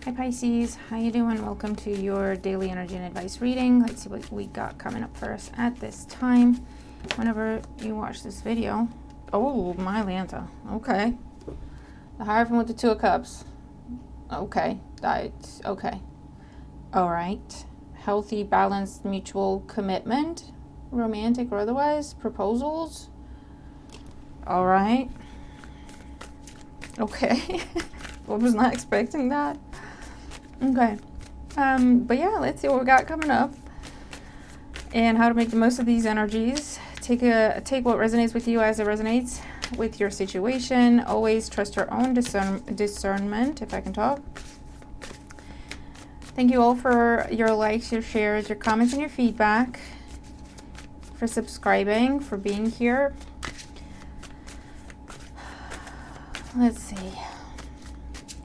Hi Pisces, how you doing? Welcome to your daily energy and advice reading. Let's see what we got coming up for us at this time. Whenever you watch this video. Oh, my Lanta. Okay. The Hierophant with the Two of Cups. Okay. That's okay. All right. Healthy, balanced, mutual commitment. Romantic or otherwise. Proposals. All right. Okay. I was not expecting that. Okay. But yeah, let's see what we got coming up and how to make the most of these energies. Take what resonates with you as it resonates with your situation. Always trust your own discernment, if I can talk. Thank you all for your likes, your shares, your comments, and your feedback, for subscribing, for being here. Let's see.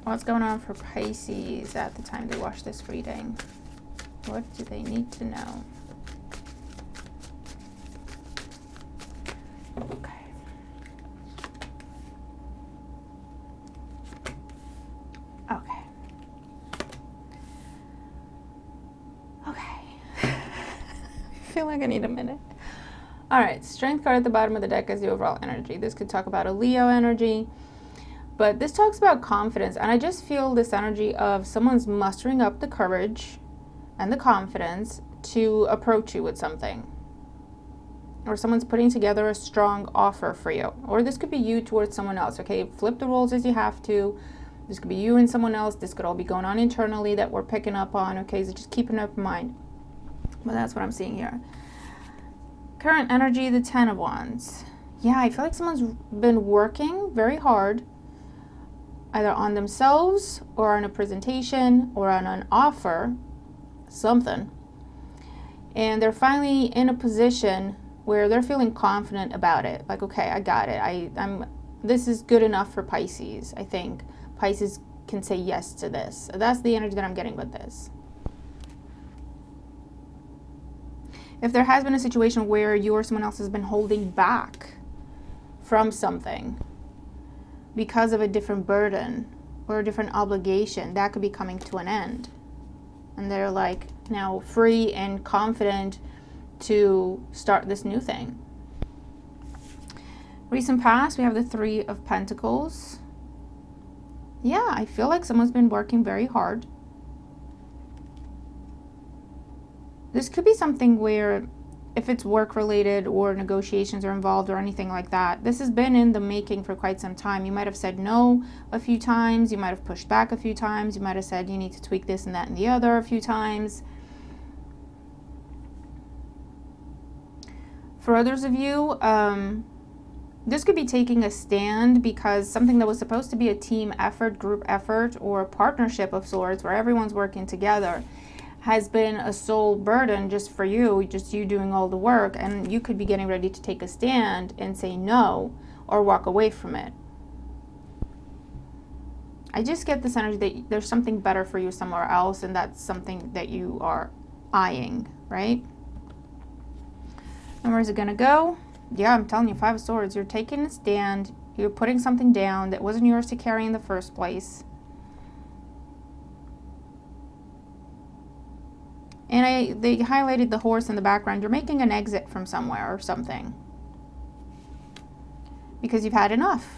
What's going on for Pisces at the time they watch this reading? What do they need to know? Okay. Okay. Okay. I feel like I need a minute. All right. Strength card at the bottom of the deck is the overall energy. This could talk about a Leo energy. But this talks about confidence, and I just feel this energy of someone's mustering up the courage and the confidence to approach you with something. Or someone's putting together a strong offer for you. Or this could be you towards someone else, okay? Flip the roles as you have to. This could be you and someone else. This could all be going on internally that we're picking up on, okay? So just keep an open mind. But that's what I'm seeing here. Current energy, the 10 of Wands. Yeah, I feel like someone's been working very hard, either on themselves or on a presentation or on an offer, something. And they're finally in a position where they're feeling confident about it. Like, okay, I got it. This is good enough for Pisces. I think Pisces can say yes to this. That's the energy that I'm getting with this. If there has been a situation where you or someone else has been holding back from something, because of a different burden or a different obligation, that could be coming to an end. And they're like now free and confident to start this new thing. Recent past, we have the 3 of Pentacles. Yeah, I feel like someone's been working very hard. This could be something where, if it's work related or negotiations are involved or anything like that, this has been in the making for quite some time. You might have said no a few times. You might have pushed back a few times. You might have said you need to tweak this and that and the other a few times. For others of you, this could be taking a stand because something that was supposed to be a team effort, group effort, or a partnership of sorts where everyone's working together has been a sole burden just for you, just you doing all the work, and you could be getting ready to take a stand and say no or walk away from it. I just get this energy that there's something better for you somewhere else, and that's something that you are eyeing, right? And where's it gonna go? Yeah, I'm telling you, 5 of Swords. You're taking a stand. You're putting something down that wasn't yours to carry in the first place. And they highlighted the horse in the background. You're making an exit from somewhere or something, because you've had enough.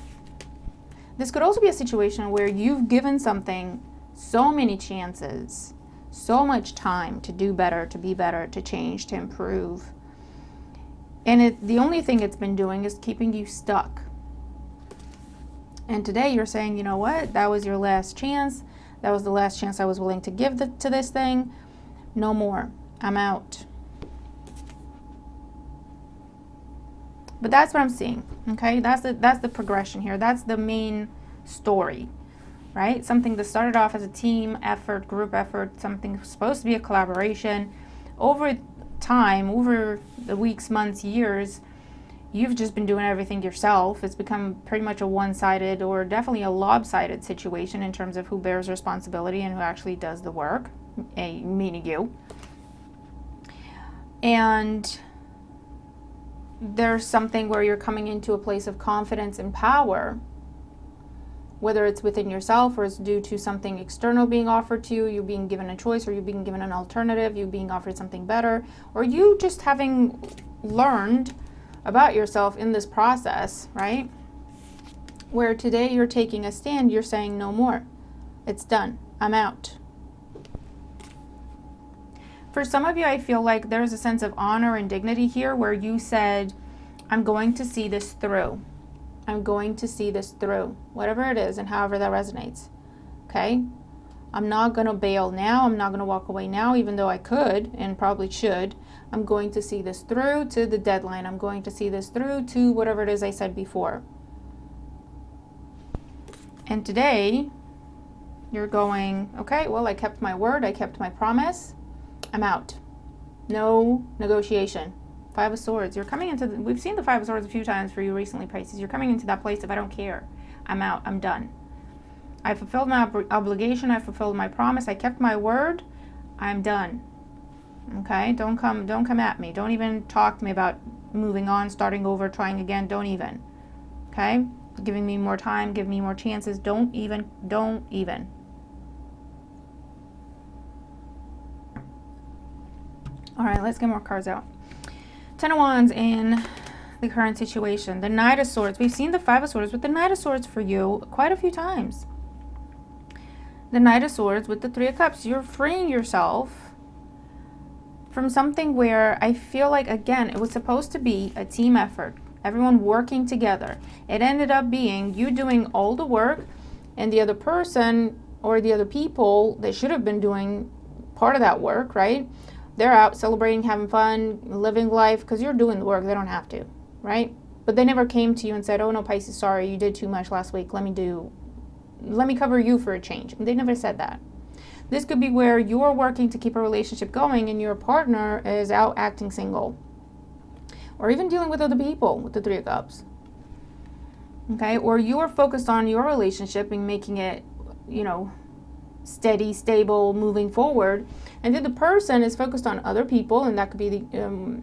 This could also be a situation where you've given something so many chances, so much time to do better, to be better, to change, to improve. And the only thing it's been doing is keeping you stuck. And today you're saying, you know what? That was your last chance. That was the last chance I was willing to give to this thing. No more. I'm out. But that's what I'm seeing. Okay, that's the progression here. That's the main story, right? Something that started off as a team effort, group effort, something supposed to be a collaboration. Over time, over the weeks, months, years, you've just been doing everything yourself. It's become pretty much a one-sided or definitely a lopsided situation in terms of who bears responsibility and who actually does the work. Meaning you. And there's something where you're coming into a place of confidence and power whether it's within yourself or it's due to something external being offered to you, you being given a choice, or you being given an alternative, you being offered something better, or you just having learned about yourself in this process, right? Where today you're taking a stand, you're saying no more. It's done. I'm out. For some of you, I feel like there's a sense of honor and dignity here where you said, I'm going to see this through. I'm going to see this through, whatever it is and however that resonates. Okay? I'm not going to bail now. I'm not going to walk away now, even though I could and probably should. I'm going to see this through to the deadline. I'm going to see this through to whatever it is I said before. And today, you're going, okay, well, I kept my word. I kept my promise. I'm out. No negotiation. Five of Swords. You're coming into, we've seen the Five of Swords a few times for you recently, Pisces. You're coming into that place of I don't care. I'm out. I'm done. I fulfilled my obligation. I fulfilled my promise. I kept my word. I'm done. Okay? Don't come at me. Don't even talk to me about moving on, starting over, trying again. Don't even. Okay? Giving me more time, give me more chances. Don't even. All right, let's get more cards out. Ten of Wands in the current situation. The Knight of Swords. We've seen the Five of Swords with the Knight of Swords for you quite a few times. The Knight of Swords with the Three of Cups. You're freeing yourself from something where I feel like, again, it was supposed to be a team effort. Everyone working together. It ended up being you doing all the work and the other person or the other people, they should have been doing part of that work, right? They're out celebrating, having fun, living life, because you're doing the work. They don't have to, right? But they never came to you and said, oh, no, Pisces, sorry, you did too much last week. Let me cover you for a change. They never said that. This could be where you're working to keep a relationship going and your partner is out acting single. Or even dealing with other people with the Three of Cups. Okay? Or you're focused on your relationship and making it, steady, stable, moving forward. And then the person is focused on other people, and that could be the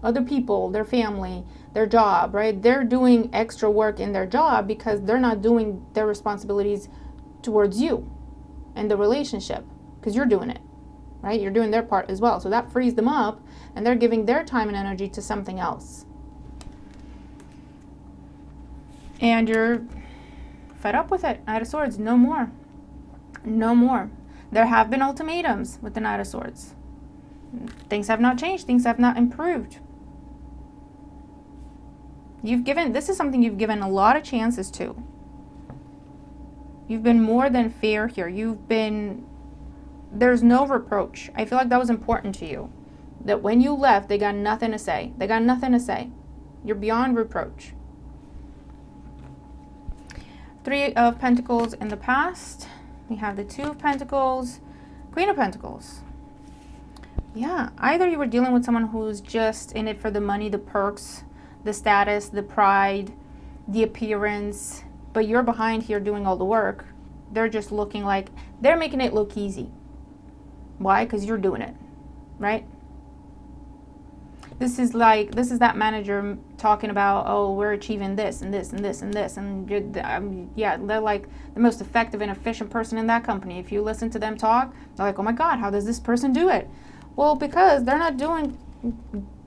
other people, their family, their job, right? They're doing extra work in their job because they're not doing their responsibilities towards you and the relationship because you're doing it, right? You're doing their part as well. So that frees them up, and they're giving their time and energy to something else. And you're fed up with it. Knight of Swords, no more. No more. There have been ultimatums with the Knight of Swords. Things have not changed. Things have not improved. This is something you've given a lot of chances to. You've been more than fair here. There's no reproach. I feel like that was important to you. That when you left, they got nothing to say. They got nothing to say. You're beyond reproach. Three of Pentacles in the past. We have the Two of Pentacles, Queen of Pentacles. Yeah, either you were dealing with someone who's just in it for the money, the perks, the status, the pride, the appearance, but you're behind here doing all the work. They're just looking like, they're making it look easy. Why? Because you're doing it, right? This is that manager talking about, oh, we're achieving this and this and this and this. And they're like the most effective and efficient person in that company. If you listen to them talk, they're like, oh my God, how does this person do it? Well, because they're not doing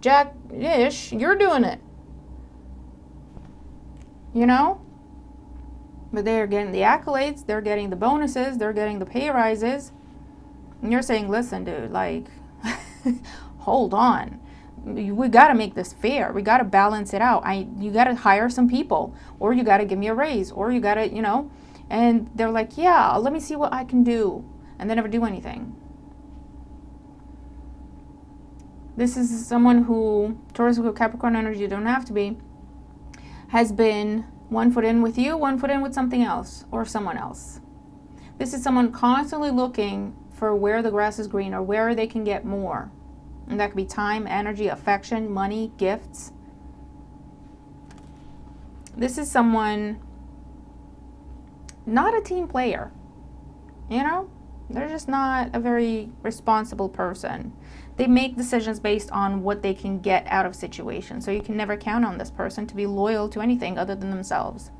jack-ish, you're doing it. But they're getting the accolades, they're getting the bonuses, they're getting the pay rises. And you're saying, listen, dude, like, hold on. We got to make this fair. We got to balance it out. You got to hire some people, or you got to give me a raise, or you got to, and they're like, yeah, let me see what I can do. And they never do anything. This is someone who, Taurus, Capricorn energy, you don't have to be, has been one foot in with you, one foot in with something else or someone else. This is someone constantly looking for where the grass is green or where they can get more. And that could be time, energy, affection, money, gifts. This is someone not a team player. They're just not a very responsible person. They make decisions based on what they can get out of situations. So you can never count on this person to be loyal to anything other than themselves.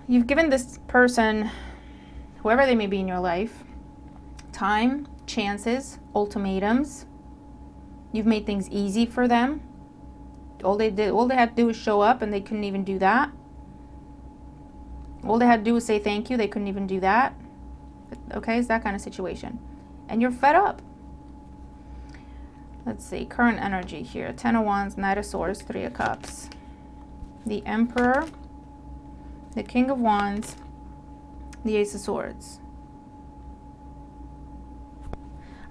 You've given this person, whoever they may be in your life, time, chances, ultimatums. You've made things easy for them. All they had to do was show up, and they couldn't even do that. All they had to do was say thank you. They couldn't even do that. Okay, it's that kind of situation. And you're fed up. Let's see, current energy here. 10 of Wands, Knight of Swords, 3 of Cups. The Emperor, the King of Wands, the Ace of Swords.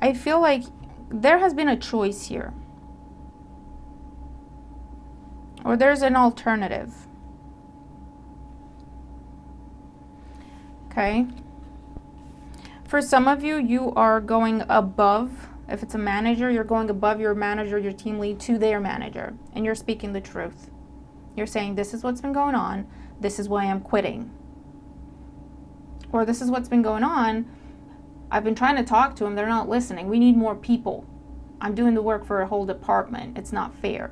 I feel like there has been a choice here. Or there's an alternative. Okay? For some of you, you are going above. If it's a manager, you're going above your manager, your team lead, to their manager. And you're speaking the truth. You're saying, this is what's been going on. This is why I'm quitting. Or this is what's been going on. I've been trying to talk to them. They're not listening. We need more people. I'm doing the work for a whole department. It's not fair.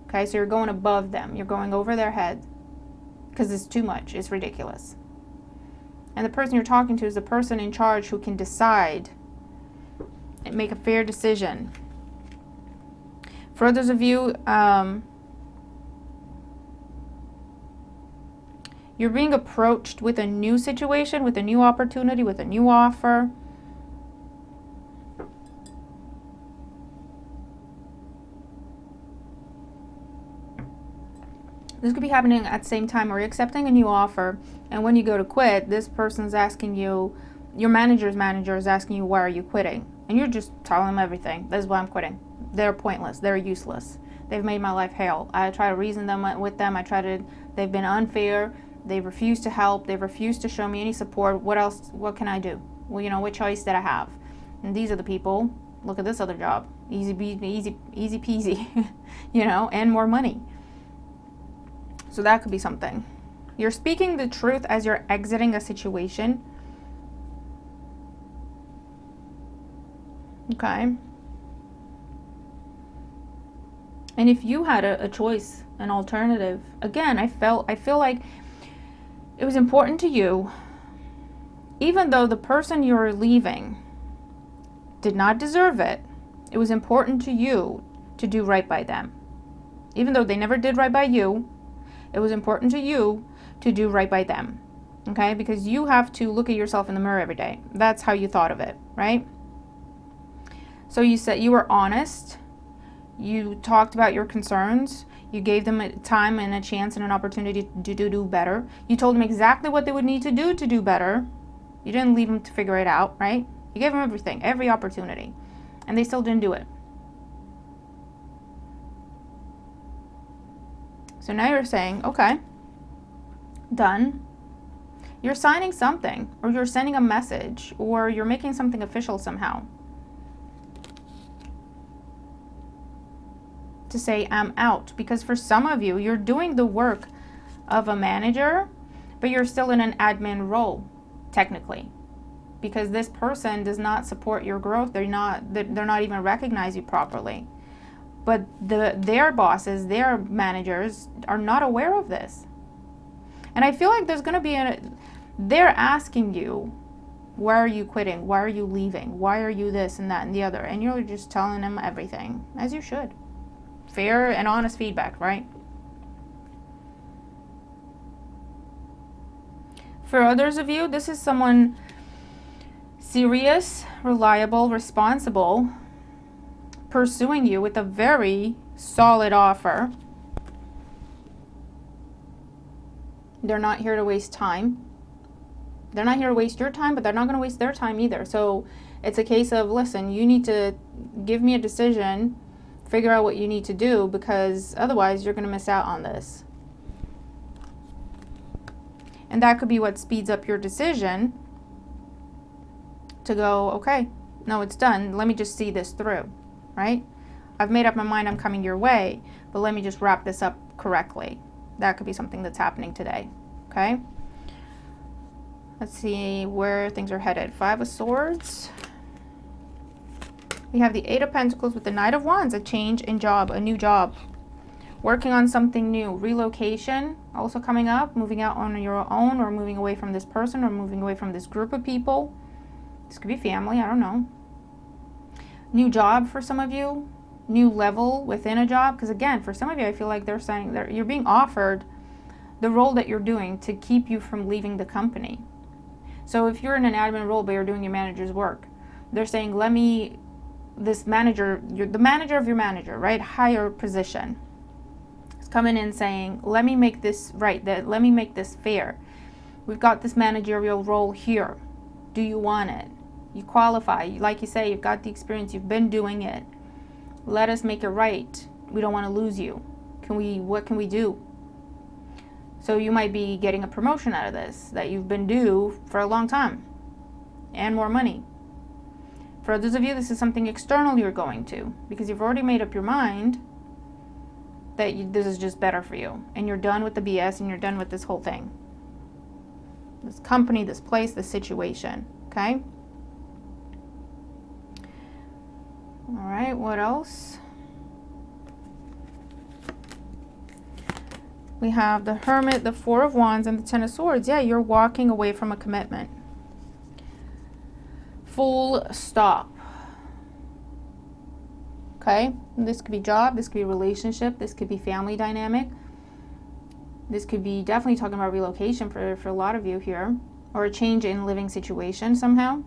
Okay, so you're going above them. You're going over their head. Because it's too much. It's ridiculous. And the person you're talking to is the person in charge who can decide and make a fair decision. For others of you, you're being approached with a new situation, with a new opportunity, with a new offer. This could be happening at the same time, or you're accepting a new offer, and when you go to quit, this person's asking you, your manager's manager is asking you, why are you quitting? And you're just telling them everything. This is why I'm quitting. They're pointless. They're useless. They've made my life hell. I try to reason with them. They've been unfair. They've refused to help. They've refused to show me any support. What else? What can I do? Well, what choice did I have? And these are the people. Look at this other job. Easy peasy, and more money. So that could be something. You're speaking the truth as you're exiting a situation. Okay. And if you had a choice, an alternative, again, I feel like it was important to you, even though the person you're leaving did not deserve it, it was important to you to do right by them. Even though they never did right by you, it was important to you to do right by them. Okay? Because you have to look at yourself in the mirror every day. That's how you thought of it, right? So you said you were honest. You talked about your concerns. You gave them a time and a chance and an opportunity to do better. You told them exactly what they would need to do better. You didn't leave them to figure it out, right? You gave them everything, every opportunity. And they still didn't do it. So now you're saying, okay, done. You're signing something, or you're sending a message, or you're making something official somehow. To say, I'm out. Because for some of you, you're doing the work of a manager, but you're still in an admin role, technically. Because this person does not support your growth. They're not even recognize you properly. But their bosses, their managers are not aware of this. And I feel like there's going to be they're asking you, why are you quitting? Why are you leaving? Why are you this and that and the other? And you're just telling them everything, as you should. Fair and honest feedback, right? For others of you, this is someone serious, reliable, responsible, pursuing you with a very solid offer. They're not here to waste time. They're not here to waste your time, but they're not going to waste their time either. So it's a case of, listen, you need to give me a decision, figure out what you need to do, because otherwise you're going to miss out on this. And that could be what speeds up your decision to go, okay, no, it's done. Let me just see this through, right? I've made up my mind, I'm coming your way, but let me just wrap this up correctly. That could be something that's happening today, okay? Let's see where things are headed. 5 of Swords. We have the 8 of Pentacles with the Knight of Wands, a change in job, a new job. working on something new. Relocation also coming up, moving out on your own, or moving away from this person, or moving away from this group of people. This could be family, I don't know. New job for some of you, new level within a job. Because again, for some of you, I feel like they're saying that you're being offered the role that you're doing to keep you from leaving the company. So if you're in an admin role but you're doing your manager's work, they're saying, this manager, you're the manager of your manager, right? Higher position. It's coming in saying, let me make this right, let me make this fair. We've got this managerial role here. Do you want it? You qualify. Like you say, you've got the experience, you've been doing it. Let us make it right. We don't want to lose you. What can we do? So you might be getting a promotion out of this that you've been due for a long time, and more money. For others of you, this is something external you're going to, because you've already made up your mind that this is just better for you, and you're done with the BS, and you're done with this whole thing. This company, this place, this situation, okay? All right, what else? We have the Hermit, the Four of Wands, and the Ten of Swords. Yeah, you're walking away from a commitment. Full stop. Okay? This could be job, this could be relationship, this could be family dynamic. This could be definitely talking about relocation for a lot of you here, or a change in living situation somehow.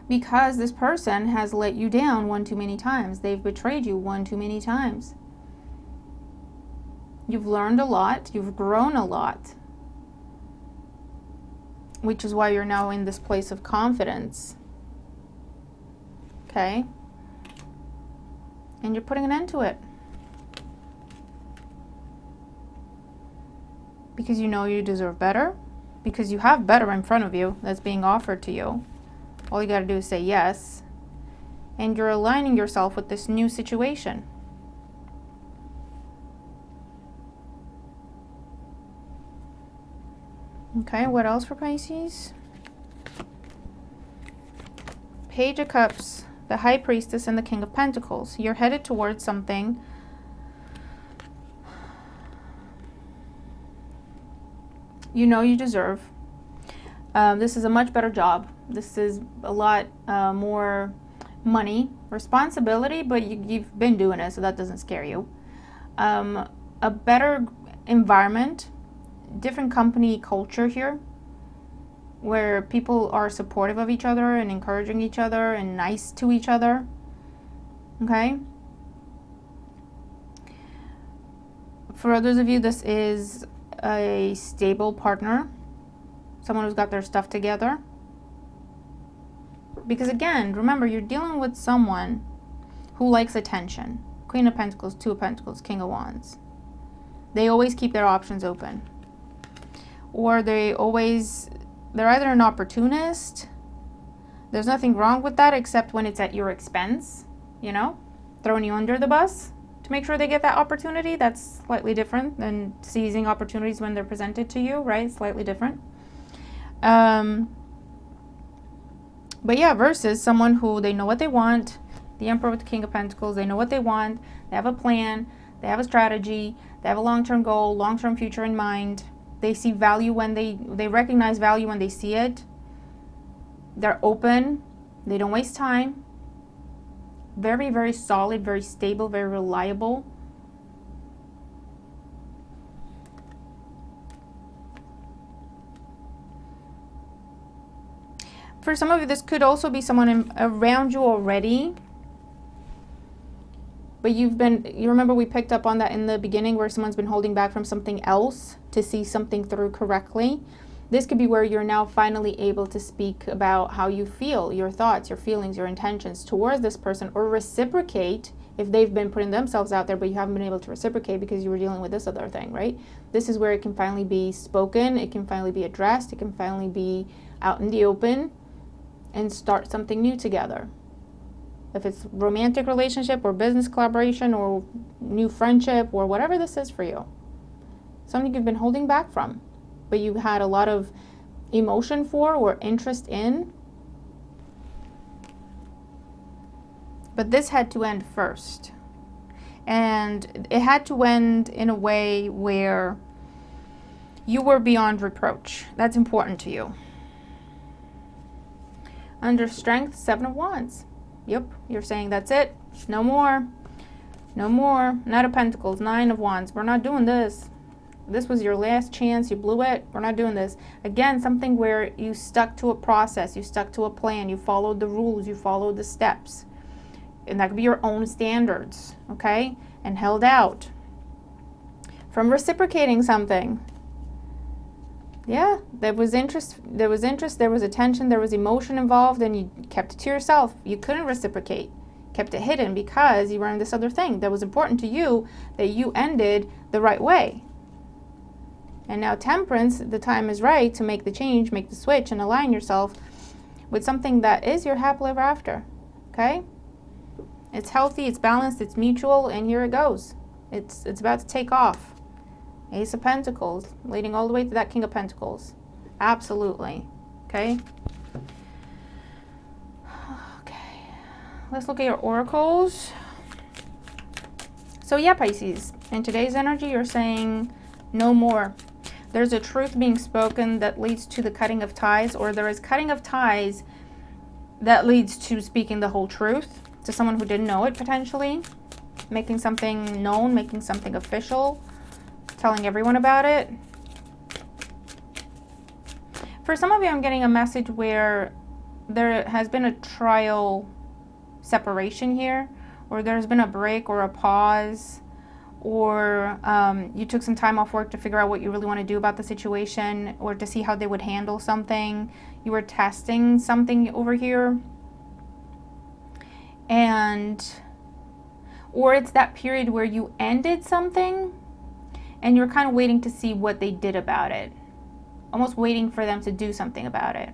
Because this person has let you down one too many times. They've betrayed you one too many times. You've learned a lot. You've grown a lot. Which is why you're now in this place of confidence. Okay? And you're putting an end to it. Because you know you deserve better. Because you have better in front of you that's being offered to you. All you got to do is say yes. And you're aligning yourself with this new situation. Okay, what else for Pisces? Page of Cups, the High Priestess, and the King of Pentacles. You're headed towards something you know you deserve. This is a much better job. This is a lot more money, responsibility, but you've been doing it, so that doesn't scare you. A better environment, different company culture here, where people are supportive of each other and encouraging each other and nice to each other. Okay? For others of you, this is a stable partner, someone who's got their stuff together. Because again, remember, you're dealing with someone who likes attention. Queen of Pentacles, Two of Pentacles, King of Wands. They always keep their options open. Or they're either an opportunist. There's nothing wrong with that except when it's at your expense, you know, throwing you under the bus to make sure they get that opportunity. That's slightly different than seizing opportunities when they're presented to you, right? Slightly different. But yeah, versus someone who they know what they want. The Emperor with the King of Pentacles, they know what they want. They have a plan. They have a strategy. They have a long-term goal, long-term future in mind. They see value when they recognize value when they see it. They're open. They don't waste time. Very, very solid, very stable, very reliable. For some of you, this could also be someone around you already. But you remember we picked up on that in the beginning where someone's been holding back from something else to see something through correctly. This could be where you're now finally able to speak about how you feel, your thoughts, your feelings, your intentions towards this person, or reciprocate if they've been putting themselves out there, but you haven't been able to reciprocate because you were dealing with this other thing, right? This is where it can finally be spoken, it can finally be addressed, it can finally be out in the open and start something new together. If it's romantic relationship or business collaboration or new friendship or whatever this is for you. Something you've been holding back from, but you had a lot of emotion for or interest in. But this had to end first. And it had to end in a way where you were beyond reproach. That's important to you. Under Strength, 7 of Wands. Yep, you're saying that's it. No more. No more. Knight of Pentacles, 9 of Wands. We're not doing this. This was your last chance. You blew it. We're not doing this. Again, something where you stuck to a process. You stuck to a plan. You followed the rules. You followed the steps. And that could be your own standards, okay? And held out from reciprocating something. Yeah, there was interest, there was attention, there was emotion involved, and you kept it to yourself. You couldn't reciprocate, kept it hidden because you were in this other thing that was important to you, that you ended the right way. And now Temperance, the time is right to make the change, make the switch, and align yourself with something that is your happily ever after, okay? It's healthy, it's balanced, it's mutual, and here it goes. It's about to take off. Ace of Pentacles, leading all the way to that King of Pentacles. Absolutely. Okay? Okay. Let's look at your oracles. So yeah, Pisces, in today's energy, you're saying no more. There's a truth being spoken that leads to the cutting of ties, or there is cutting of ties that leads to speaking the whole truth to someone who didn't know it, potentially. Making something known, making something official, telling everyone about it. For some of you, I'm getting a message where there has been a trial separation here, or there's been a break or a pause, or you took some time off work to figure out what you really want to do about the situation, or to see how they would handle something. You were testing something over here. Or it's that period where you ended something and you're kind of waiting to see what they did about it. Almost waiting for them to do something about it.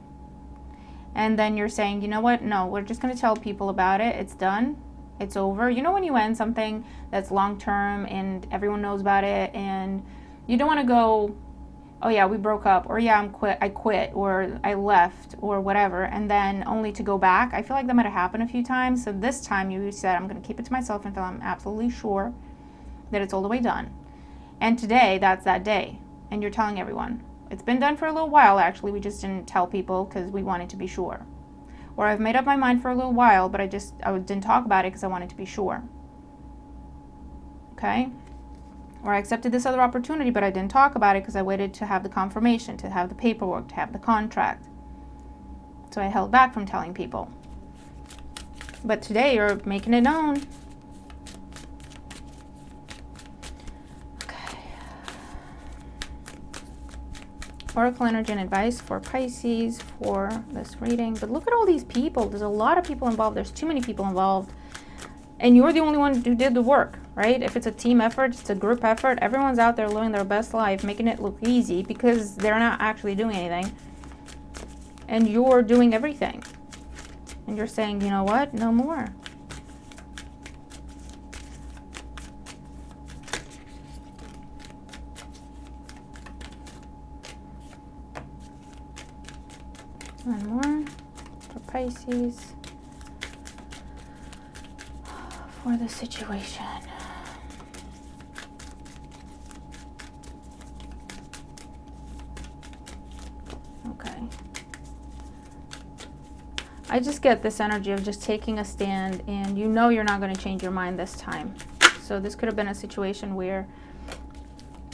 And then you're saying, you know what? No, we're just going to tell people about it. It's done. It's over. You know when you end something that's long-term and everyone knows about it, and you don't want to go, oh yeah, we broke up, or yeah, I quit, or I left, or whatever, and then only to go back. I feel like that might have happened a few times. So this time you said, I'm going to keep it to myself until I'm absolutely sure that it's all the way done. And today, that's that day. And you're telling everyone. It's been done for a little while, actually. We just didn't tell people because we wanted to be sure. Or I've made up my mind for a little while, but I didn't talk about it because I wanted to be sure. Okay? Or I accepted this other opportunity, but I didn't talk about it because I waited to have the confirmation, to have the paperwork, to have the contract. So I held back from telling people. But today you're making it known. Okay. Oracle energy and advice for Pisces for this reading. But look at all these people. There's a lot of people involved. There's too many people involved. And you're the only one who did the work, right? If it's a team effort, it's a group effort. Everyone's out there living their best life, making it look easy because they're not actually doing anything. And you're doing everything. And you're saying, you know what? No more. One more for Pisces. For the situation. Okay. I just get this energy of just taking a stand, and you know you're not going to change your mind this time. So this could have been a situation where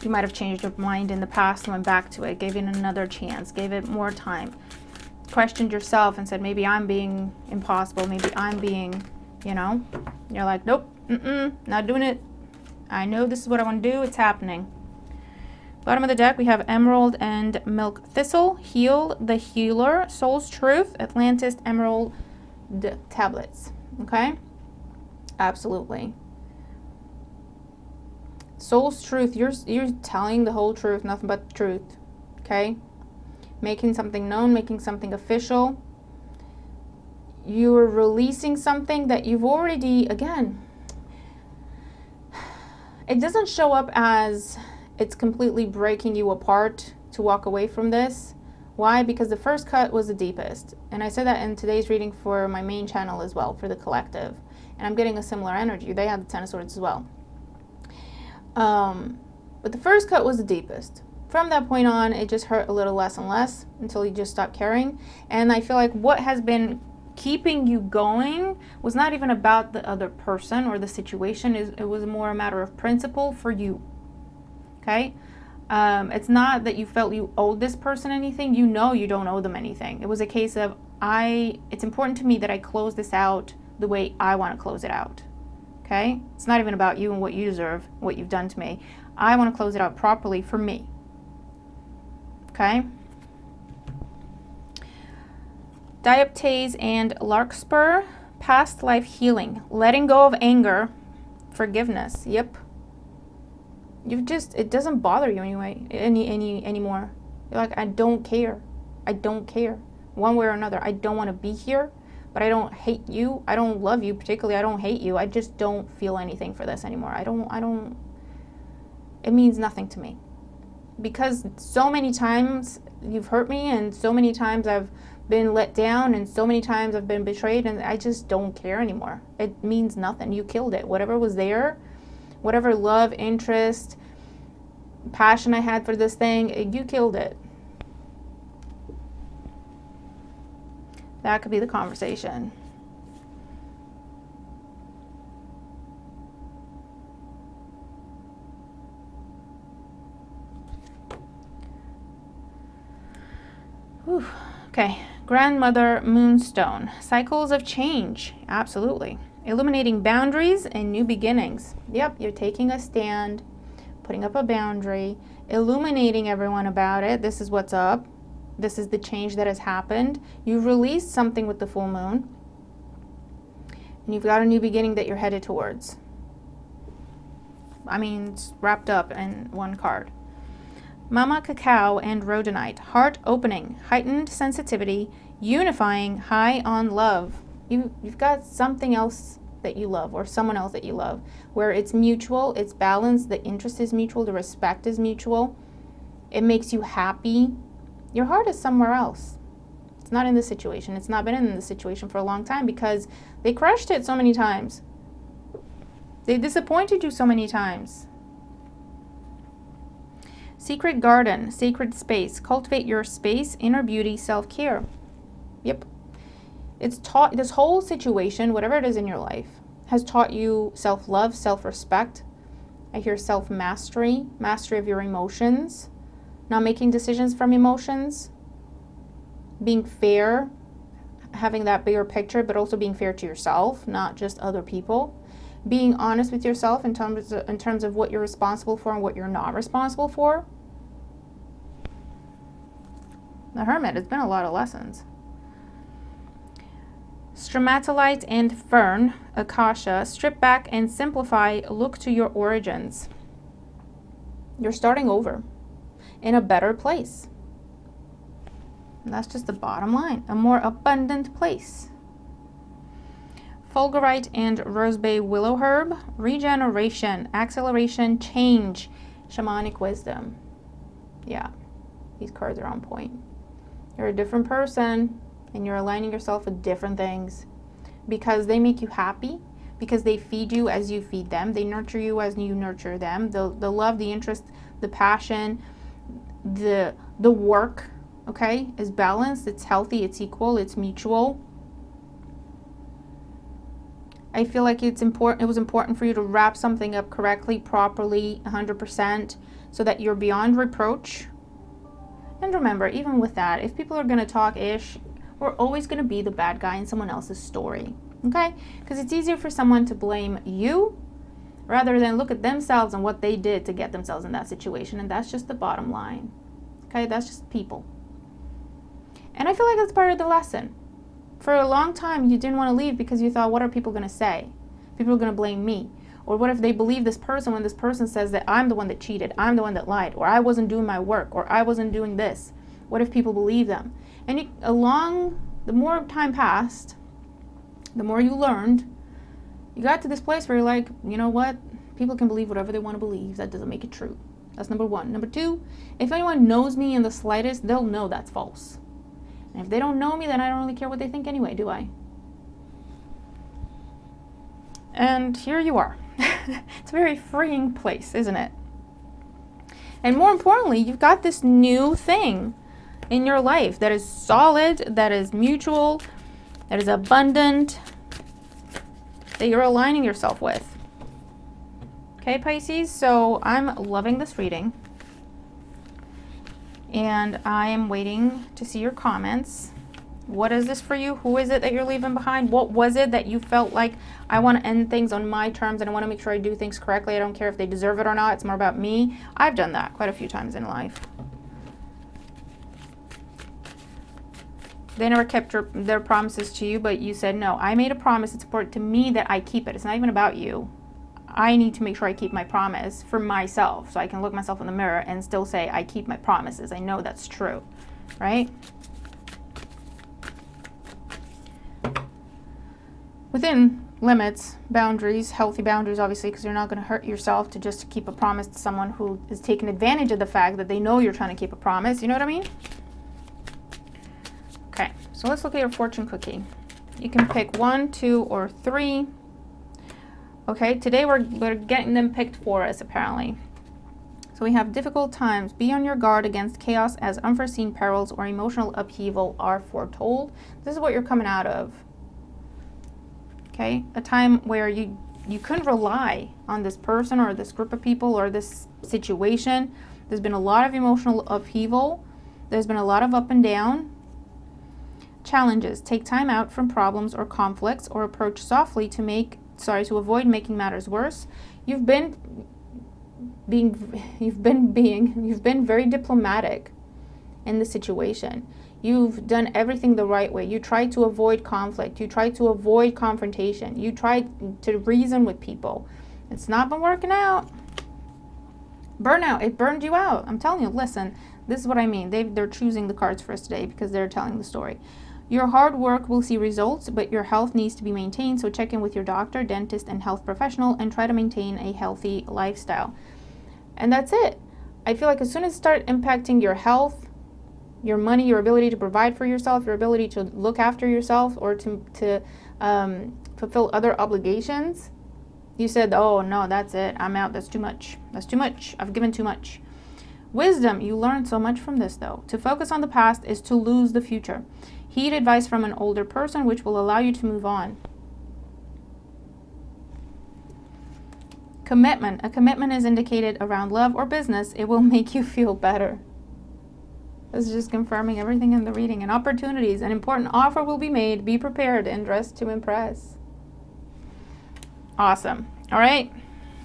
you might have changed your mind in the past and went back to it, gave it another chance, gave it more time, questioned yourself and said, maybe I'm being impossible, maybe I'm being, you know, you're like, nope, not doing it. I know this is what I want to do. It's happening. Bottom of the deck, we have Emerald and Milk Thistle, Heal the Healer, Soul's Truth, Atlantis, Emerald Tablets. Okay? Absolutely. Soul's Truth, you're telling the whole truth, nothing but the truth. Okay? Making something known, making something official. You're releasing something that you've already, again, it doesn't show up as it's completely breaking you apart to walk away from this. Why? Because the first cut was the deepest. And I said that in today's reading for my main channel as well, for the collective. And I'm getting a similar energy. They have the Ten of Swords as well. But the first cut was the deepest. From that point on, it just hurt a little less and less until you just stopped caring. And I feel like what has been keeping you going was not even about the other person or the situation. It was more a matter of principle for you. Okay? It's not that you felt you owed this person anything. You know you don't owe them anything. It was a case of, it's important to me that I close this out the way I want to close it out. Okay? It's not even about you and what you deserve, what you've done to me. I want to close it out properly for me. Okay? Dioptase and larkspur, past life healing, letting go of anger, forgiveness. Yep. It doesn't bother you anyway, anymore. You're like, I don't care. I don't care. One way or another. I don't want to be here, but I don't hate you. I don't love you particularly. I don't hate you. I just don't feel anything for this anymore. It means nothing to me. Because so many times you've hurt me, and so many times I've been let down, and so many times I've been betrayed, and I just don't care anymore. It means nothing. You killed it. Whatever was there, whatever love, interest, passion I had for this thing, you killed it. That could be the conversation. Whew. Okay, grandmother moonstone, cycles of change, absolutely. Illuminating boundaries and new beginnings. Yep, you're taking a stand, putting up a boundary, illuminating everyone about it. This is what's up. This is the change that has happened. You've released something with the full moon, and you've got a new beginning that you're headed towards. I mean, it's wrapped up in one card. Mama Cacao and Rhodonite, heart opening, heightened sensitivity, unifying, high on love. You've got something else that you love, or someone else that you love, where it's mutual, it's balanced, the interest is mutual, the respect is mutual. It makes you happy. Your heart is somewhere else. It's not in this situation. It's not been in this situation for a long time because they crushed it so many times. They disappointed you so many times. Secret garden, sacred space. Cultivate your space, inner beauty, self-care. Yep. It's taught, this whole situation, whatever it is in your life, has taught you self-love, self-respect. I hear self-mastery, mastery of your emotions, not making decisions from emotions, being fair, having that bigger picture, but also being fair to yourself, not just other people. Being honest with yourself in terms of what you're responsible for and what you're not responsible for. The Hermit, it's been a lot of lessons. Stromatolite and fern, Akasha, strip back and simplify, look to your origins. You're starting over in a better place. And that's just the bottom line, a more abundant place. Fulgurite and Rosebay Willow Herb, regeneration, acceleration, change, shamanic wisdom. Yeah, these cards are on point. You're a different person, and you're aligning yourself with different things because they make you happy, because they feed you as you feed them, they nurture you as you nurture them. The love, the interest, the passion, the work, okay, is balanced, it's healthy, it's equal, it's mutual. I feel like it was important for you to wrap something up correctly, properly, 100%, so that you're beyond reproach. And remember, even with that, if people are going to talk ish, we're always going to be the bad guy in someone else's story, okay? Because it's easier for someone to blame you rather than look at themselves and what they did to get themselves in that situation. And that's just the bottom line, okay? That's just people. And I feel like that's part of the lesson. For a long time, you didn't want to leave because you thought, what are people going to say? People are going to blame me. Or what if they believe this person when this person says that I'm the one that cheated, I'm the one that lied, or I wasn't doing my work, or I wasn't doing this? What if people believe them? And the more time passed, the more you learned, you got to this place where you're like, you know what? People can believe whatever they want to believe. That doesn't make it true. That's number one. Number two, if anyone knows me in the slightest, they'll know that's false. And if they don't know me, then I don't really care what they think anyway, do I? And here you are. It's a very freeing place, isn't it? And more importantly, you've got this new thing in your life that is solid, that is mutual, that is abundant, that you're aligning yourself with. Okay, Pisces, so I'm loving this reading. And I am waiting to see your comments. What is this for you? Who is it that you're leaving behind? What was it that you felt like, I want to end things on my terms and I want to make sure I do things correctly. I don't care if they deserve it or not. It's more about me. I've done that quite a few times in life. They never kept their promises to you, but you said, no, I made a promise. It's important to me that I keep it. It's not even about you. I need to make sure I keep my promise for myself so I can look myself in the mirror and still say I keep my promises. I know that's true, right? Within limits, boundaries, healthy boundaries, obviously, because you're not going to hurt yourself to just keep a promise to someone who is taking advantage of the fact that they know you're trying to keep a promise. You know what I mean? Okay, so let's look at your fortune cookie. You can pick 1, 2, or 3. Okay, today we're getting them picked for us, apparently. So we have difficult times. Be on your guard against chaos as unforeseen perils or emotional upheaval are foretold. This is what you're coming out of. Okay, a time where you couldn't rely on this person or this group of people or this situation. There's been a lot of emotional upheaval. There's been a lot of up and down. Challenges. Take time out from problems or conflicts or approach softly to avoid making matters worse. You've been very diplomatic in the situation. You've done everything the right way. You tried to avoid conflict. You tried to avoid confrontation. You tried to reason with people. It's not been working out. Burnout. It burned you out. I'm telling you, listen, this is what I mean. They're choosing the cards for us today because they're telling the story. Your hard work will see results, but your health needs to be maintained. So check in with your doctor, dentist, and health professional and try to maintain a healthy lifestyle. And that's it. I feel like as soon as it starts impacting your health, your money, your ability to provide for yourself, your ability to look after yourself or to fulfill other obligations, you said, oh no, that's it. I'm out. That's too much. That's too much. I've given too much. Wisdom. You learned so much from this though. To focus on the past is to lose the future. Heed advice from an older person, which will allow you to move on. Commitment. A commitment is indicated around love or business. It will make you feel better. This is just confirming everything in the reading. And opportunities. An important offer will be made. Be prepared and dress to impress. Awesome. All right.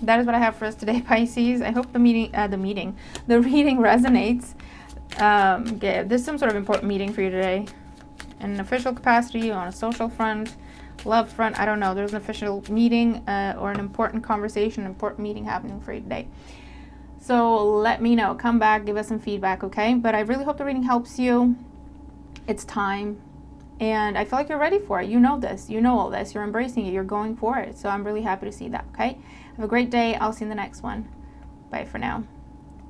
That is what I have for us today, Pisces. I hope the reading resonates. This is some sort of important meeting for you today. In an official capacity, on a social front, love front, I don't know. There's an official meeting or an important conversation, an important meeting happening for you today. So let me know. Come back, give us some feedback, okay? But I really hope the reading helps you. It's time. And I feel like you're ready for it. You know this. You know all this. You're embracing it. You're going for it. So I'm really happy to see that, okay? Have a great day. I'll see you in the next one. Bye for now.